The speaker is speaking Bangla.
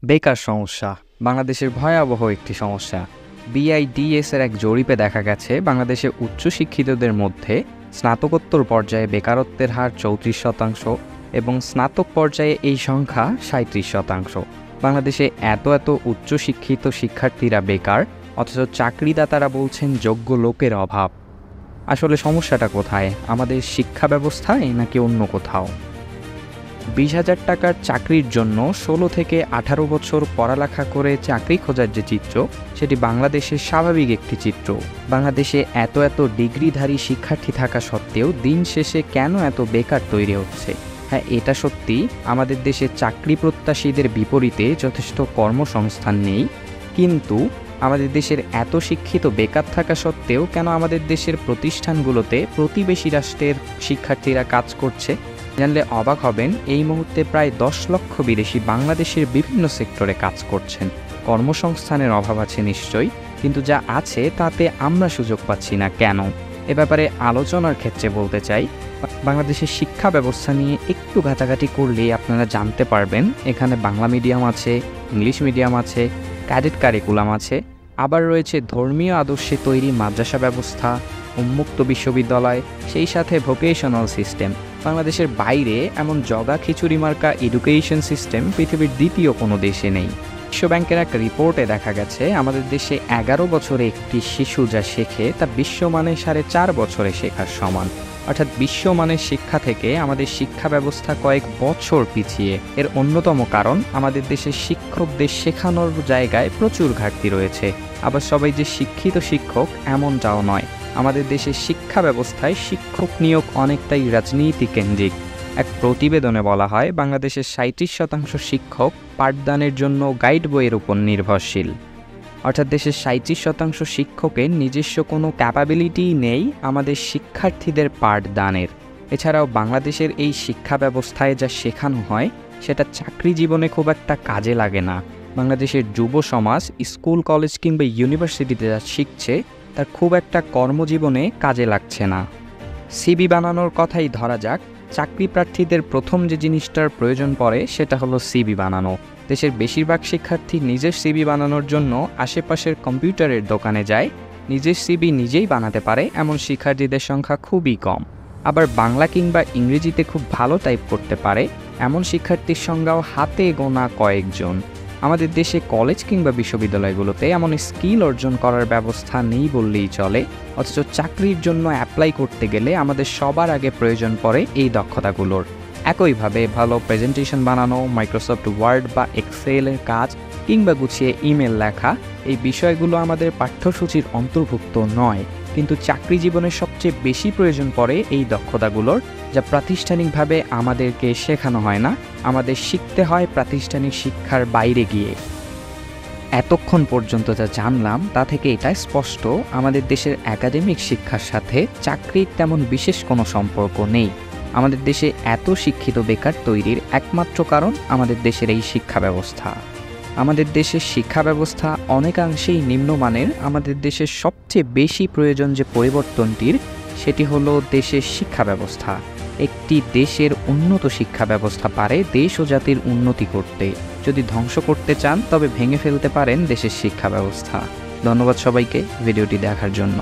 বেকার সমস্যা বাংলাদেশের ভয়াবহ একটি সমস্যা। বিআইডিএস এর এক জরিপে দেখা গেছে বাংলাদেশে উচ্চশিক্ষিতদের মধ্যে স্নাতকোত্তর পর্যায়ে বেকারত্বের হার 34% এবং স্নাতক পর্যায়ে এই সংখ্যা 37%। বাংলাদেশে এত উচ্চশিক্ষিত শিক্ষার্থীরা বেকার, অথচ চাকরিদাতারা বলছেন যোগ্য লোকের অভাব। আসলে সমস্যাটা কোথায়? আমাদের শিক্ষা ব্যবস্থায় নাকি অন্য কোথাও? 20,000 টাকার চাকরির জন্য 16 থেকে 18 বছর পড়ালেখা করে চাকরি খোঁজার যে চিত্র, সেটি বাংলাদেশের স্বাভাবিক একটি চিত্র। বাংলাদেশে এত ডিগ্রিধারী শিক্ষার্থী থাকা সত্ত্বেও দিন শেষে কেন এত বেকার তৈরি হচ্ছে? হ্যাঁ, এটা সত্যি, আমাদের দেশে চাকরি প্রত্যাশীদের বিপরীতে যথেষ্ট কর্মসংস্থান নেই। কিন্তু আমাদের দেশের এত শিক্ষিত বেকার থাকা সত্ত্বেও কেন আমাদের দেশের প্রতিষ্ঠানগুলোতে প্রতিবেশী রাষ্ট্রের শিক্ষার্থীরা কাজ করছে? জানলে অবাক হবেন, এই মুহূর্তে প্রায় 10 লক্ষ বিদেশি বাংলাদেশের বিভিন্ন সেক্টরে কাজ করছেন। কর্মসংস্থানের অভাব আছে নিশ্চয়ই, কিন্তু যা আছে তাতে আমরা সুযোগ পাচ্ছি না কেন? এ ব্যাপারে আলোচনার ক্ষেত্রে বলতে চাই, বাংলাদেশের শিক্ষা ব্যবস্থা নিয়ে একটু ঘাটাঘাটি করলেই আপনারা জানতে পারবেন এখানে বাংলা মিডিয়াম আছে, ইংলিশ মিডিয়াম আছে, ক্যাডেট কারিকুলাম আছে, আবার রয়েছে ধর্মীয় আদর্শে তৈরি মাদ্রাসা ব্যবস্থা, উন্মুক্ত বিশ্ববিদ্যালয়, সেই সাথে ভোকেশনাল সিস্টেম। বাংলাদেশের বাইরে এমন জগা খিচুড়ি মার্কা এডুকেশন সিস্টেম পৃথিবীর দ্বিতীয় কোনো দেশে নেই। বিশ্বব্যাংকের এক রিপোর্টে দেখা গেছে আমাদের দেশে 11 বছরে একটি শিশু যা শেখে তা বিশ্বমানে 4.5 বছরে শেখার সমান। অর্থাৎ বিশ্বমানের শিক্ষা থেকে আমাদের শিক্ষা ব্যবস্থা কয়েক বছর পিছিয়ে। এর অন্যতম কারণ আমাদের দেশের শিক্ষকদের শেখানোর জায়গায় প্রচুর ঘাটতি রয়েছে। আবার সবাই যে শিক্ষিত শিক্ষক এমনটাও নয়। আমাদের দেশের শিক্ষা ব্যবস্থায় শিক্ষক নিয়োগ অনেকটাই রাজনীতি কেন্দ্রিক। এক প্রতিবেদনে বলা হয় বাংলাদেশের 37% শিক্ষক পাঠদানের জন্য গাইড বইয়ের উপর নির্ভরশীল। অর্থাৎ দেশের 37% শিক্ষকের নিজস্ব কোনো ক্যাপাবিলিটিই নেই আমাদের শিক্ষার্থীদের পাঠদানের। এছাড়াও বাংলাদেশের এই শিক্ষা ব্যবস্থায় যা শেখানো হয় সেটা চাকরি জীবনে খুব একটা কাজে লাগে না। বাংলাদেশের যুব সমাজ স্কুল, কলেজ কিংবা ইউনিভার্সিটিতে যা শিখছে তার খুব একটা কর্মজীবনে কাজে লাগছে না। সিভি বানানোর কথাই ধরা যাক, চাকরি প্রার্থীদের প্রথম যে জিনিসটার প্রয়োজন পড়ে সেটা হলো সিভি বানানো। দেশের বেশিরভাগ শিক্ষার্থী নিজের সিভি বানানোর জন্য আশেপাশের কম্পিউটারের দোকানে যায়। নিজের সিভি নিজেই বানাতে পারে এমন শিক্ষার্থীদের সংখ্যা খুবই কম। আবার বাংলা কিংবা ইংরেজিতে খুব ভালো টাইপ করতে পারে এমন শিক্ষার্থীর সংখ্যাও হাতে গোনা কয়েকজন। আমাদের দেশে কলেজ কিংবা বিশ্ববিদ্যালয়গুলোতে এমন স্কিল অর্জন করার ব্যবস্থা নেই বললেই চলে, অথচ চাকরির জন্য অ্যাপ্লাই করতে গেলে আমাদের সবার আগে প্রয়োজন পড়ে এই দক্ষতাগুলোর। একইভাবে ভালো প্রেজেন্টেশন বানানো, মাইক্রোসফট ওয়ার্ড বা এক্সেলের কাজ কিংবা গুছিয়ে ইমেল লেখা, এই বিষয়গুলো আমাদের পাঠ্যসূচির অন্তর্ভুক্ত নয়, কিন্তু চাকরি জীবনে সবচেয়ে বেশি প্রয়োজন পড়ে এই দক্ষতাগুলোর, যা প্রাতিষ্ঠানিকভাবে আমাদেরকে শেখানো হয় না, আমাদের শিখতে হয় প্রাতিষ্ঠানিক শিক্ষার বাইরে গিয়ে। এতক্ষণ পর্যন্ত যা জানলাম তা থেকে এটা স্পষ্ট, আমাদের দেশের একাডেমিক শিক্ষার সাথে চাকরির তেমন বিশেষ কোনো সম্পর্ক নেই। আমাদের দেশে এত শিক্ষিত বেকার তৈরির একমাত্র কারণ আমাদের দেশের এই শিক্ষা ব্যবস্থা। আমাদের দেশের শিক্ষা ব্যবস্থা অনেকাংশেই নিম্নমানের। আমাদের দেশের সবচেয়ে বেশি প্রয়োজন যে পরিবর্তনটির, সেটি হলো দেশের শিক্ষা ব্যবস্থা। একটি দেশের উন্নত শিক্ষা ব্যবস্থা পারে দেশ ও জাতির উন্নতি করতে। যদি ধ্বংস করতে চান তবে ভেঙে ফেলতে পারেন দেশের শিক্ষা ব্যবস্থা। ধন্যবাদ সবাইকে ভিডিওটি দেখার জন্য।